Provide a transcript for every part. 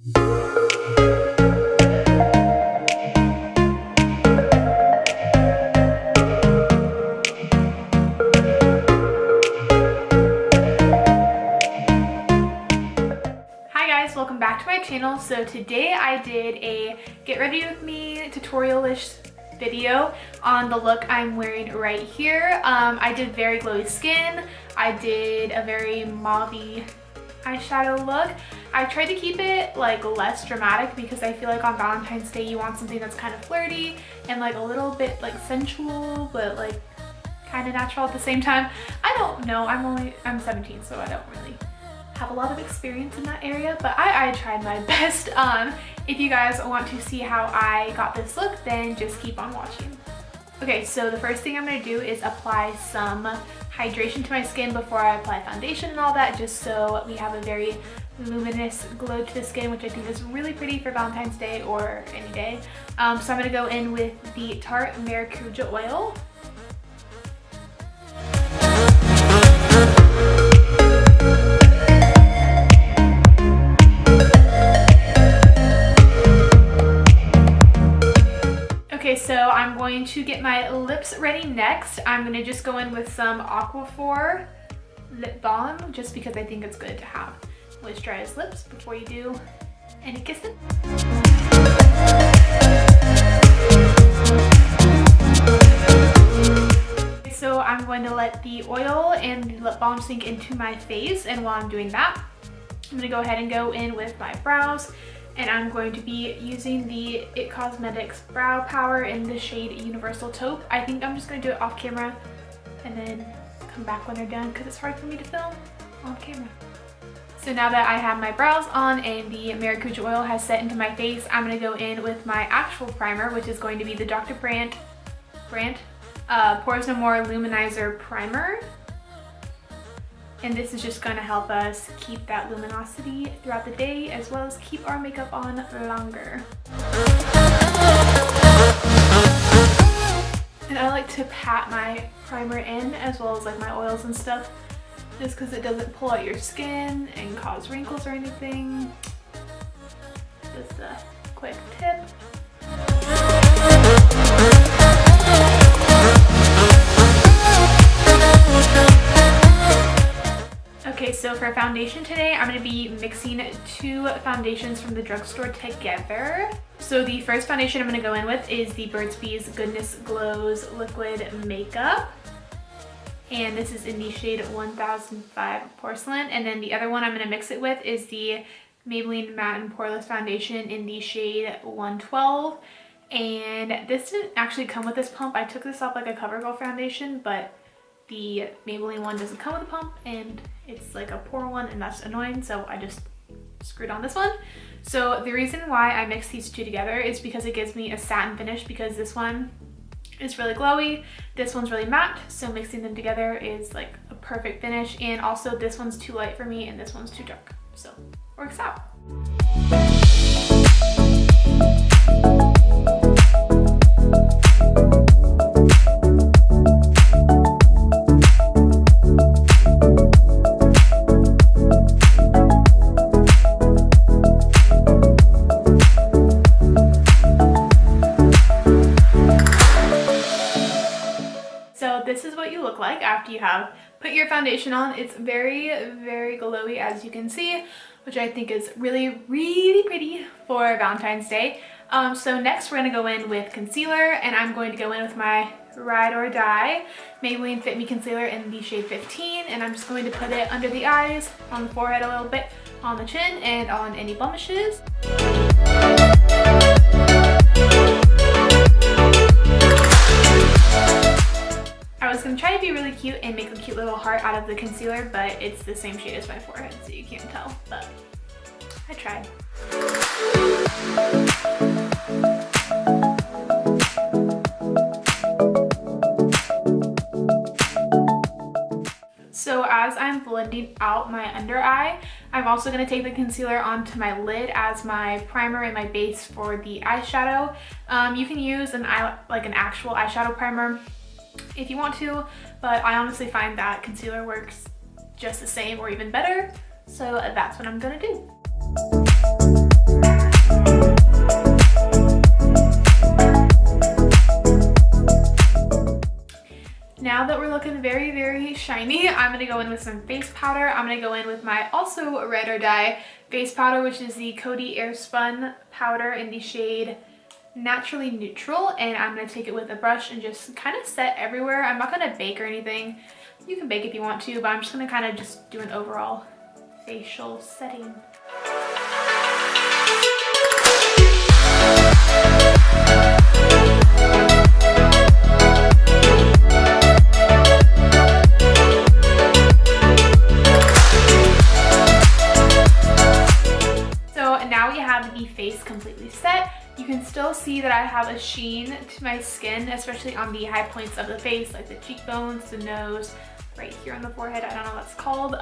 Welcome back to my channel. So today I did a get ready with me tutorial-ish video on the look I'm wearing right here. I did very glowy skin. I did a very mauve-y eyeshadow look. I tried to keep it like less dramatic because I feel like on Valentine's Day you want something that's kind of flirty and like a little bit like sensual but like kind of natural at the same time. I don't know, I'm 17, so I don't really have a lot of experience in that area, but I tried my best. If you guys want to see how I got this look, then just keep on watching. Okay, so the first thing I'm going to do is apply some hydration to my skin before I apply foundation and all that, just so we have a very luminous glow to the skin, which I think is really pretty for Valentine's Day or any day. So I'm going to go in with the Tarte Maracuja oil. Okay, so I'm going to get my lips ready next. I'm going to just go in with some Aquaphor lip balm, just because I think it's good to have moisturized lips before you do any kissing. So I'm going to let the oil and the lip balm sink into my face, and while I'm doing that, I'm going to go ahead and go in with my brows. And I'm going to be using the It Cosmetics Brow Power in the shade Universal Taupe. I think I'm just going to do it off camera and then come back when they're done because it's hard for me to film on camera. So now that I have my brows on and the Maracuja oil has set into my face, I'm going to go in with my actual primer, which is going to be the Dr. Brandt Pores No More Luminizer Primer. And this is just going to help us keep that luminosity throughout the day, as well as keep our makeup on longer. And I like to pat my primer in, as well as like my oils and stuff, just because it doesn't pull out your skin and cause wrinkles or anything. Just a quick tip. Okay, so for foundation today, I'm going to be mixing two foundations from the drugstore together. So the first foundation I'm going to go in with is the Burt's Bees Goodness Glows Liquid Makeup. And this is in the shade 1005 Porcelain. And then the other one I'm going to mix it with is the Maybelline Matte and Poreless Foundation in the shade 112. And this didn't actually come with this pump. I took this off like a CoverGirl foundation, but the Maybelline one doesn't come with a pump and it's like a pore one, and that's annoying, so I just screwed on this one. So the reason why I mix these two together is because it gives me a satin finish, because this one is really glowy, this one's really matte, so mixing them together is like a perfect finish. And also this one's too light for me and this one's too dark, so works out. This is what you look like after you have put your foundation on. It's very, very glowy, as you can see, which I think is really, really pretty for Valentine's Day. So next we're going to go in with concealer, and I'm going to go in with my Ride or Die Maybelline Fit Me Concealer in the shade 15, and I'm just going to put it under the eyes, on the forehead a little bit, on the chin, and on any blemishes. I was going to try to be really cute and make a cute little heart out of the concealer, but it's the same shade as my forehead, so you can't tell, but I tried. So as I'm blending out my under eye, I'm also going to take the concealer onto my lid as my primer and my base for the eyeshadow. You can use an actual eyeshadow primer if you want to, but I honestly find that concealer works just the same or even better, so that's what I'm gonna do. I'm gonna go in with some face powder. I'm gonna go in with my also Red or Die face powder, which is the Coty Airspun powder in the shade Naturally Neutral, and I'm gonna take it with a brush and just kind of set everywhere. I'm not gonna bake or anything. You can bake if you want to, but I'm just gonna kind of just do an overall facial setting. So now we have the face completely set. You can still see that I have a sheen to my skin, especially on the high points of the face, like the cheekbones, the nose, right here on the forehead. I don't know what that's called.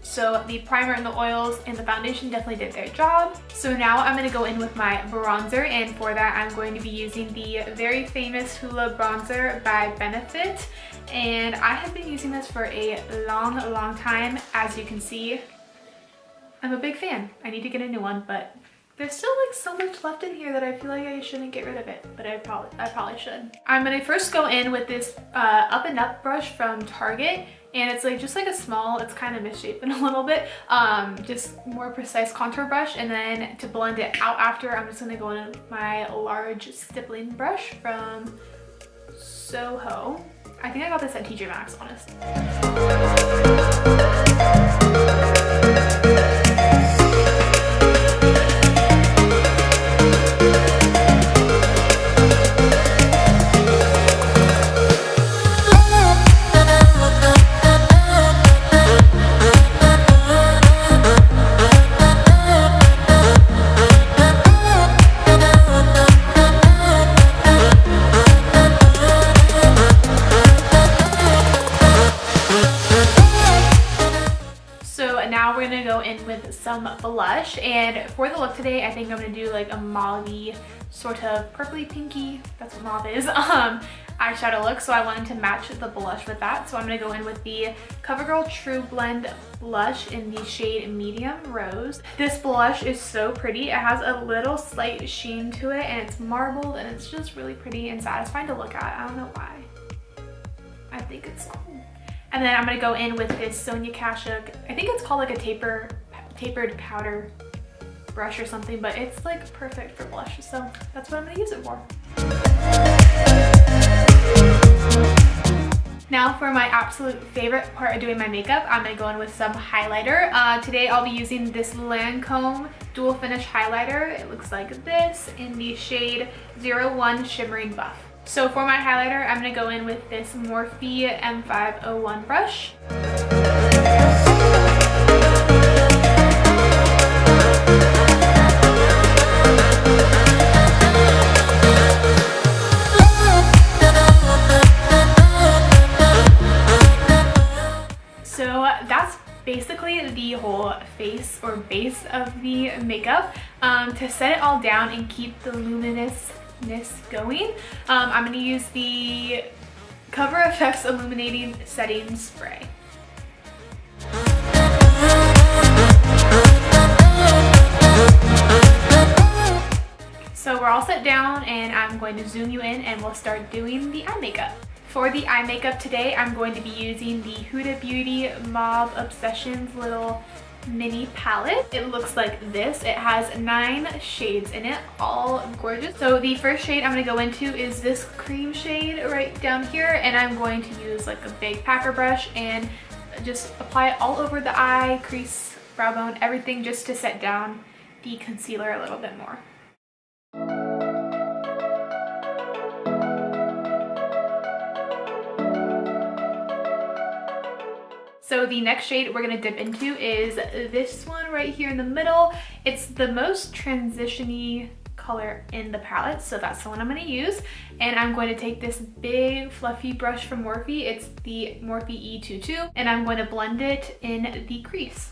So the primer and the oils and the foundation definitely did their job. So now I'm going to go in with my bronzer, and for that I'm going to be using the very famous Hoola bronzer by Benefit. And I have been using this for a long time. As you can see, I'm a big fan. I need to get a new one, but there's still like so much left in here that I feel like I shouldn't get rid of it, but I probably should. I'm gonna first go in with this Up and Up brush from Target, and it's like just like a small, it's kind of misshapen a little bit, just more precise contour brush. And then to blend it out after, I'm just gonna go in with my large stippling brush from Soho. I think I got this at TJ Maxx, honestly. Now we're gonna go in with some blush, and for the look today I think I'm gonna do like a mauve-y, sort of purpley pinky, that's what mauve is, eyeshadow look. So I wanted to match the blush with that, so I'm gonna go in with the CoverGirl True Blend blush in the shade Medium Rose. This blush is so pretty. It has a little slight sheen to it, and it's marbled, and it's just really pretty and satisfying to look at. I don't know why. I think it's cool. And then I'm gonna go in with this Sonia Kashuk, I think it's called like a tapered powder brush or something, but it's like perfect for blush, so that's what I'm gonna use it for. Now for my absolute favorite part of doing my makeup, I'm gonna go in with some highlighter. Today I'll be using this Lancome Dual Finish highlighter. It looks like this in the shade 01 Shimmering Buff. So for my highlighter, I'm going to go in with this Morphe M501 brush. So that's basically the whole face or base of the makeup. To set it all down and keep the luminousness going, I'm going to use the Cover FX Illuminating Setting Spray. So we're all set down, and I'm going to zoom you in and we'll start doing the eye makeup. For the eye makeup today, I'm going to be using the Huda Beauty Mauve Obsessions little mini palette. It looks like this. It has 9 shades in it, all gorgeous. So the first shade I'm going to go into is this cream shade right down here, and I'm going to use like a big packer brush and just apply it all over the eye, crease, brow bone, everything, just to set down the concealer a little bit more. So the next shade we're going to dip into is this one right here in the middle. It's the most transition-y color in the palette, so that's the one I'm going to use. And I'm going to take this big fluffy brush from Morphe. It's the Morphe E22, and I'm going to blend it in the crease.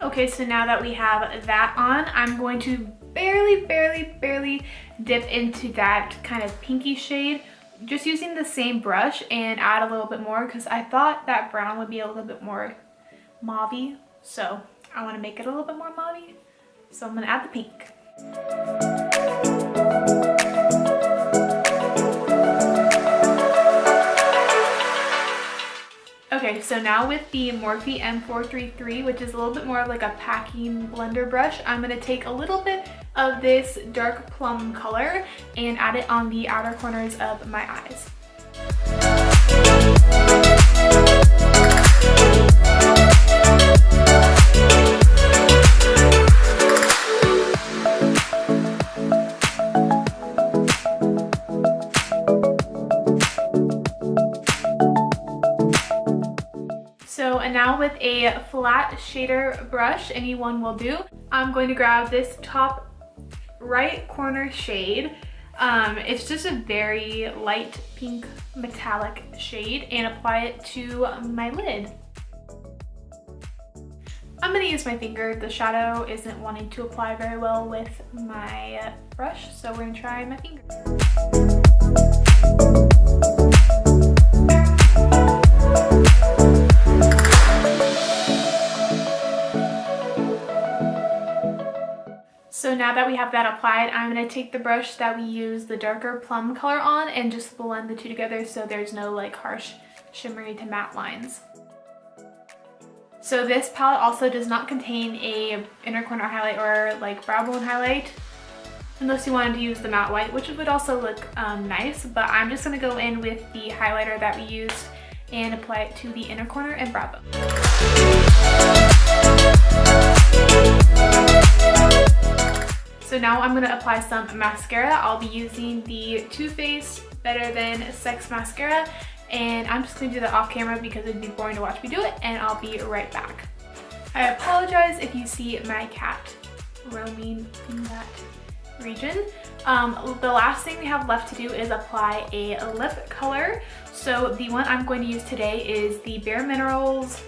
Okay, so now that we have that on, I'm going to barely dip into that kind of pinky shade just using the same brush and add a little bit more because I thought that brown would be a little bit more mauve-y. So I want to make it a little bit more mauve-y. So I'm going to add the pink. Okay, so now with the Morphe M433, which is a little bit more of like a packing blender brush, I'm going to take a little bit of this dark plum color and add it on the outer corners of my eyes. So and now with a flat shader brush, anyone will do, I'm going to grab this top right corner shade. It's just a very light pink metallic shade and apply it to my lid. I'm going to use my finger. The shadow isn't wanting to apply very well with my brush, so we're going to try my finger. So now that we have that applied, I'm going to take the brush that we used the darker plum color on and just blend the two together so there's no like harsh shimmery to matte lines. So this palette also does not contain a inner corner highlight or like brow bone highlight, unless you wanted to use the matte white, which would also look nice, but I'm just going to go in with the highlighter that we used and apply it to the inner corner and brow bone. So now I'm going to apply some mascara. I'll be using the Too Faced Better Than Sex Mascara, and I'm just going to do that off camera because it'd be boring to watch me do it, and I'll be right back. I apologize if you see my cat roaming in that region. The last thing we have left to do is apply a lip color. So the one I'm going to use today is the Bare Minerals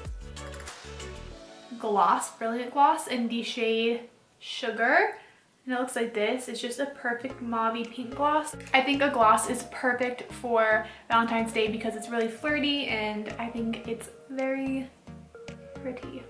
Gloss, Brilliant Gloss in the shade Sugar. And it looks like this. It's just a perfect mauve pink gloss. I think a gloss is perfect for Valentine's Day because it's really flirty and I think it's very pretty.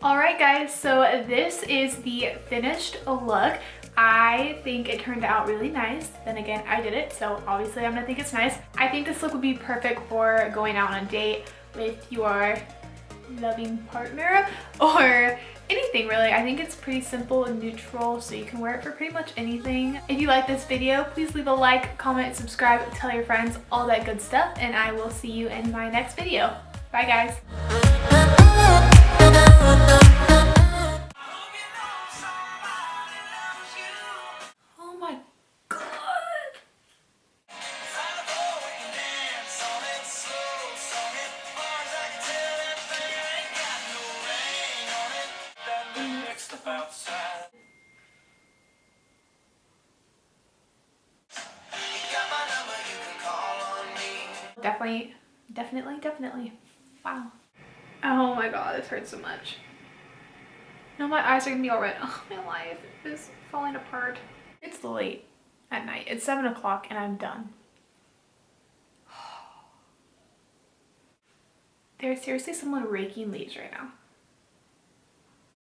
Alright guys, so this is the finished look. I think it turned out really nice. Then again, I did it, so obviously I'm gonna think it's nice. I think this look would be perfect for going out on a date with your loving partner or anything really. I think it's pretty simple and neutral, so you can wear it for pretty much anything. If you like this video, please leave a like, comment, subscribe, tell your friends, all that good stuff, and I will see you in my next video. Bye guys. Oh my god. Definitely. Wow. Oh my god, this hurts so much. Now my eyes are gonna be all red. Oh, my life is falling apart. It's late at night. It's 7 o'clock and I'm done. There's seriously someone raking leaves right now.